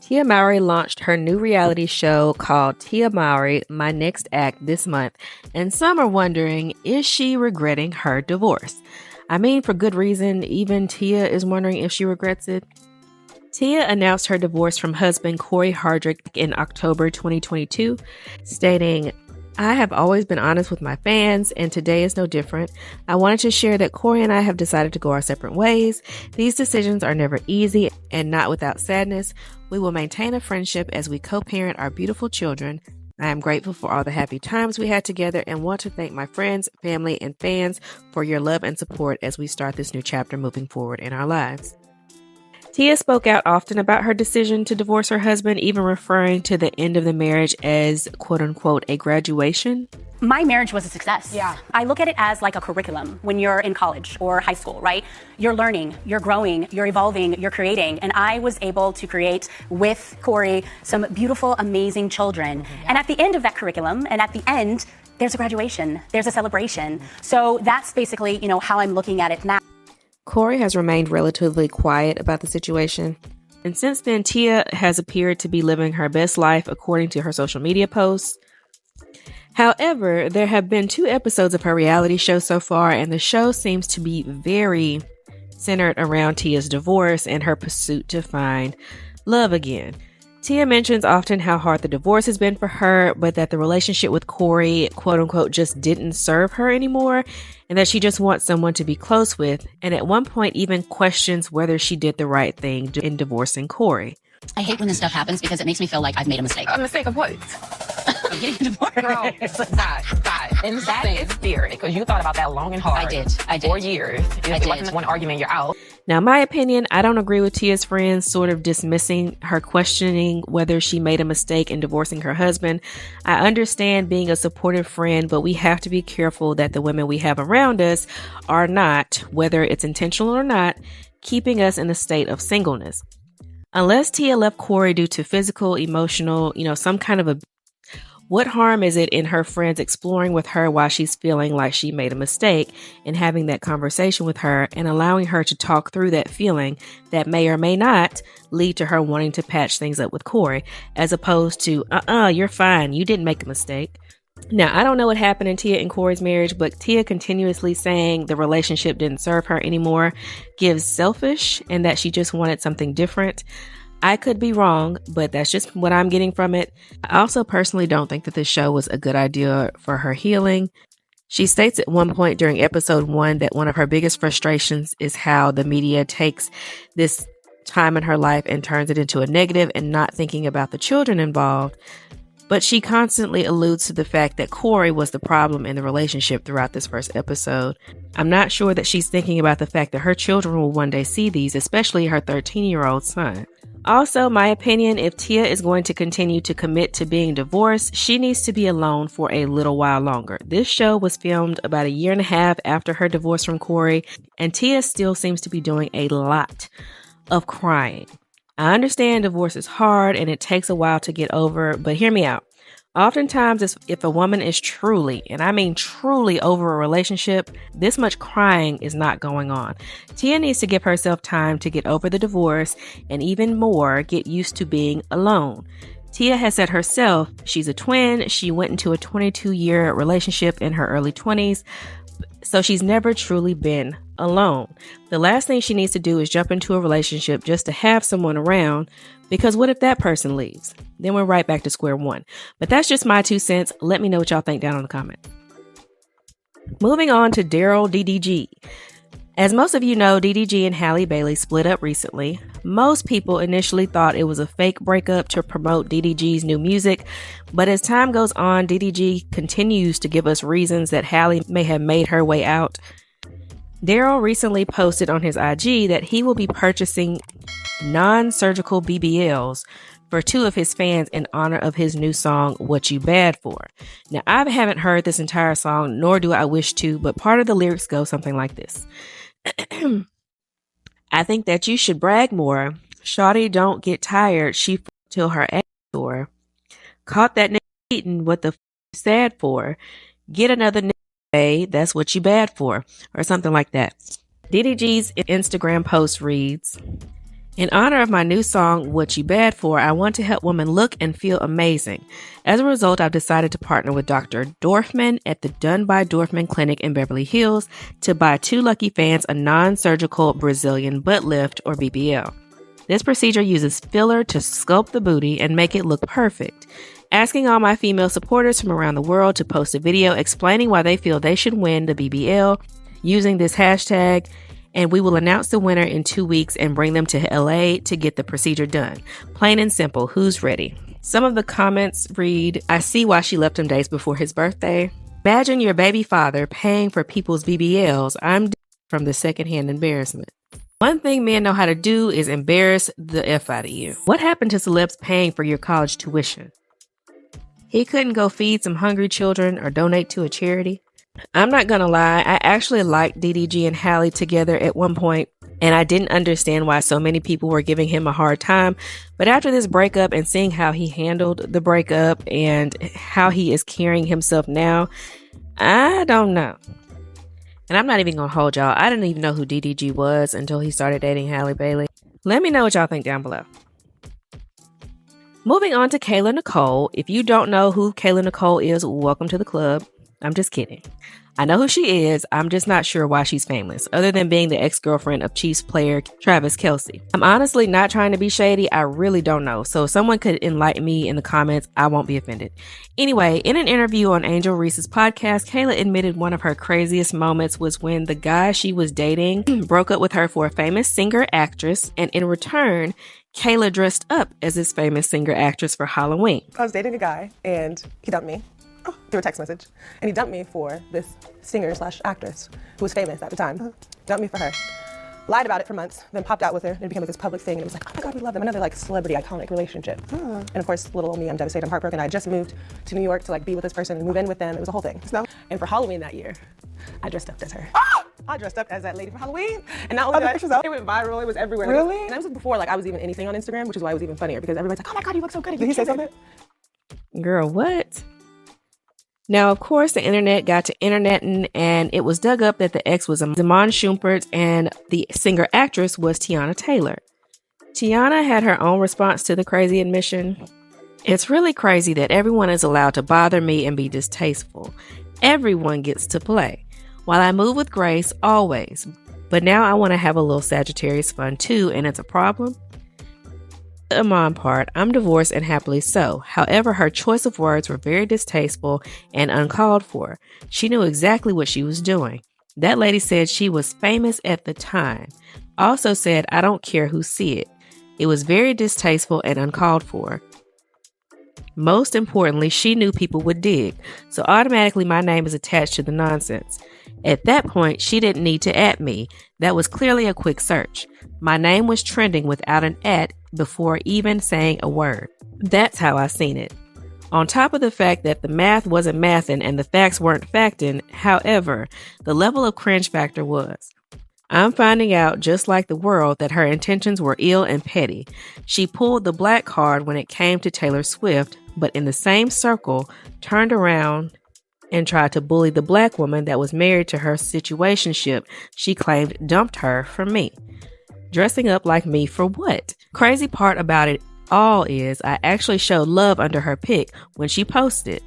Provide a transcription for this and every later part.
Tia Mowry launched her new reality show called Tia Mowry, My Next Act this month, and some are wondering, is she regretting her divorce? I mean, for good reason, even Tia is wondering if she regrets it. Tia announced her divorce from husband Corey Hardrick in October 2022, stating, "I have always been honest with my fans, and today is no different. I wanted to share that Corey and I have decided to go our separate ways. These decisions are never easy and not without sadness. We will maintain a friendship as we co-parent our beautiful children. I am grateful for all the happy times we had together and want to thank my friends, family, and fans for your love and support as we start this new chapter moving forward in our lives." Tia spoke out often about her decision to divorce her husband, even referring to the end of the marriage as, quote unquote, a graduation. My marriage was a success. Yeah. I look at it as like a curriculum when you're in college or high school, right? You're learning, you're growing, you're evolving, you're creating. And I was able to create with Corey some beautiful, amazing children. And at the end of that curriculum, and at the end, there's a graduation, there's a celebration. So that's basically, how I'm looking at it now. Corey has remained relatively quiet about the situation. And since then, Tia has appeared to be living her best life according to her social media posts. However, there have been 2 episodes of her reality show so far, and the show seems to be very centered around Tia's divorce and her pursuit to find love again. Tia mentions often how hard the divorce has been for her, but that the relationship with Corey, quote unquote, just didn't serve her anymore, and that she just wants someone to be close with, and at one point even questions whether she did the right thing in divorcing Corey. I hate when this stuff happens because it makes me feel like I've made a mistake. A mistake of what? I'm getting divorced. Girl, stop. And that is theory, because you thought about that long and hard. I did. 4 years. It wasn't one argument, you're out. Now, my opinion, I don't agree with Tia's friends sort of dismissing her questioning whether she made a mistake in divorcing her husband. I understand being a supportive friend, but we have to be careful that the women we have around us are not, whether it's intentional or not, keeping us in a state of singleness. Unless Tia left Corey due to physical, emotional, some kind of what harm is it in her friends exploring with her while she's feeling like she made a mistake and having that conversation with her and allowing her to talk through that feeling that may or may not lead to her wanting to patch things up with Corey, as opposed to, you're fine, you didn't make a mistake. Now, I don't know what happened in Tia and Corey's marriage, but Tia continuously saying the relationship didn't serve her anymore gives selfish and that she just wanted something different. I could be wrong, but that's just what I'm getting from it. I also personally don't think that this show was a good idea for her healing. She states at one point during episode 1 that one of her biggest frustrations is how the media takes this time in her life and turns it into a negative and not thinking about the children involved. But she constantly alludes to the fact that Corey was the problem in the relationship throughout this first episode. I'm not sure that she's thinking about the fact that her children will one day see these, especially her 13-year-old son. Also, my opinion, if Tia is going to continue to commit to being divorced, she needs to be alone for a little while longer. This show was filmed about 1.5 years after her divorce from Corey, and Tia still seems to be doing a lot of crying. I understand divorce is hard and it takes a while to get over, but hear me out. Oftentimes, if a woman is truly, and I mean truly, over a relationship, this much crying is not going on. Tia needs to give herself time to get over the divorce and even more, get used to being alone. Tia has said herself, she's a twin. She went into a 22-year relationship in her early 20s. So she's never truly been alone. The last thing she needs to do is jump into a relationship just to have someone around, because what if that person leaves? Then we're right back to square one. But that's just my 2 cents. Let me know what y'all think down in the comments. Moving on to Daryl DDG. As most of you know, DDG and Halle Bailey split up recently. Most people initially thought it was a fake breakup to promote DDG's new music, but as time goes on, DDG continues to give us reasons that Halle may have made her way out. Daryl recently posted on his IG that he will be purchasing non-surgical BBLs for 2 of his fans in honor of his new song, What You Bad For. Now, I haven't heard this entire song, nor do I wish to, but part of the lyrics go something like this. I think that you should brag more. Shawty don't get tired. She till her ass sore. Caught that nigga eating. What the sad for? Get another nigga. That's what you bad for. Or something like that. DDG's Instagram post reads, In honor of my new song, What You Bad For, I want to help women look and feel amazing. As a result, I've decided to partner with Dr. Dorfman at the Done by Dorfman Clinic in Beverly Hills to buy 2 lucky fans a non-surgical Brazilian butt lift, or BBL. This procedure uses filler to sculpt the booty and make it look perfect. Asking all my female supporters from around the world to post a video explaining why they feel they should win the BBL using this hashtag, and we will announce the winner in 2 weeks and bring them to LA to get the procedure done. Plain and simple, who's ready? Some of the comments read, I see why she left him days before his birthday. Imagine your baby father paying for people's BBLs. I'm from the secondhand embarrassment. One thing men know how to do is embarrass the F out of you. What happened to celebs paying for your college tuition? He couldn't go feed some hungry children or donate to a charity? I'm not gonna lie, I actually liked DDG and Hallie together at one point, and I didn't understand why so many people were giving him a hard time. But after this breakup and seeing how he handled the breakup and how he is carrying himself now, I don't know. And I'm not even gonna hold y'all, I didn't even know who DDG was until he started dating Halle Bailey. Let me know what y'all think down below. Moving on to Kayla Nicole. If you don't know who Kayla Nicole is, welcome to the club. I'm just kidding. I know who she is. I'm just not sure why she's famous, other than being the ex-girlfriend of Chiefs player Travis Kelce. I'm honestly not trying to be shady. I really don't know. So if someone could enlighten me in the comments, I won't be offended. Anyway, in an interview on Angel Reese's podcast, Kayla admitted one of her craziest moments was when the guy she was dating broke up with her for a famous singer-actress, and in return, Kayla dressed up as this famous singer-actress for Halloween. I was dating a guy, and he dumped me through a text message. And he dumped me for this singer/actress who was famous at the time. Dumped me for her. Lied about it for months, then popped out with her. And it became like this public thing. And it was like, oh my God, we love them. Another like celebrity iconic relationship. And of course, little old me, I'm devastated, I'm heartbroken. I just moved to New York to like be with this person and move in with them. It was a whole thing. And for Halloween that year, I dressed up as her. I dressed up as that lady for Halloween. And not only that, it went viral, it was everywhere. Really? And that was before like I was even anything on Instagram, which is why it was even funnier because everybody's like, oh my God, you look so good. Did he say something? Girl, what? Now, of course, the internet got to interneting, and it was dug up that the ex was Damon Shumpert and the singer-actress was Tiana Taylor. Tiana had her own response to the crazy admission. It's really crazy that everyone is allowed to bother me and be distasteful. Everyone gets to play. While I move with grace, always. But now I want to have a little Sagittarius fun too, and it's a problem. The Iman part, I'm divorced and happily so. However, her choice of words were very distasteful and uncalled for. She knew exactly what she was doing. That lady said she was famous at the time. Also said, I don't care who see it. It was very distasteful and uncalled for. Most importantly, she knew people would dig, so automatically my name is attached to the nonsense. At that point, she didn't need to @ me. That was clearly a quick search. My name was trending without an @ before even saying a word. That's how I seen it. On top of the fact that the math wasn't mathin' and the facts weren't factin', however, the level of cringe factor was. I'm finding out, just like the world, that her intentions were ill and petty. She pulled the black card when it came to Taylor Swift, but in the same circle, turned around and tried to bully the black woman that was married to her situationship she claimed dumped her for me. Dressing up like me for what? Crazy part about it all is I actually showed love under her pic when she posted,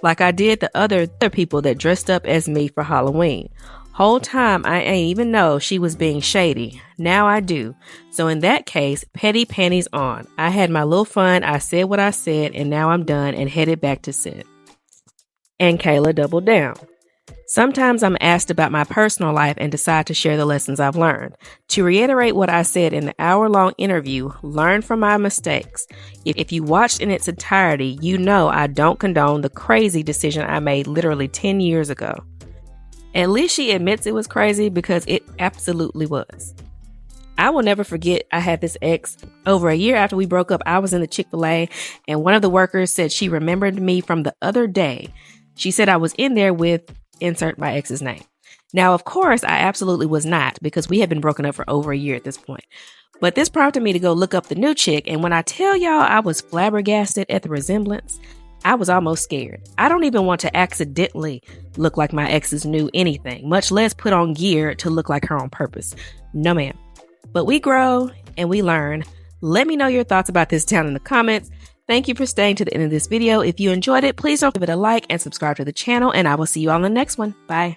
like I did the other people that dressed up as me for Halloween. Whole time I ain't even know she was being shady. Now I do. So in that case, petty panties on. I had my little fun, I said what I said, and now I'm done and headed back to sit. And Kayla doubled down. Sometimes I'm asked about my personal life and decide to share the lessons I've learned. To reiterate what I said in the hour-long interview, learn from my mistakes. If you watched in its entirety, you know I don't condone the crazy decision I made literally 10 years ago. At least she admits it was crazy because it absolutely was. I will never forget I had this ex. Over a year after we broke up, I was in the Chick-fil-A and one of the workers said she remembered me from the other day. She said I was in there with insert my ex's name. Now, of course, I absolutely was not because we had been broken up for over a year at this point. But this prompted me to go look up the new chick. And when I tell y'all I was flabbergasted at the resemblance, I was almost scared. I don't even want to accidentally look like my exes knew anything, much less put on gear to look like her on purpose. No, ma'am. But we grow and we learn. Let me know your thoughts about this down in the comments. Thank you for staying to the end of this video. If you enjoyed it, please don't give it a like and subscribe to the channel, and I will see you on the next one. Bye.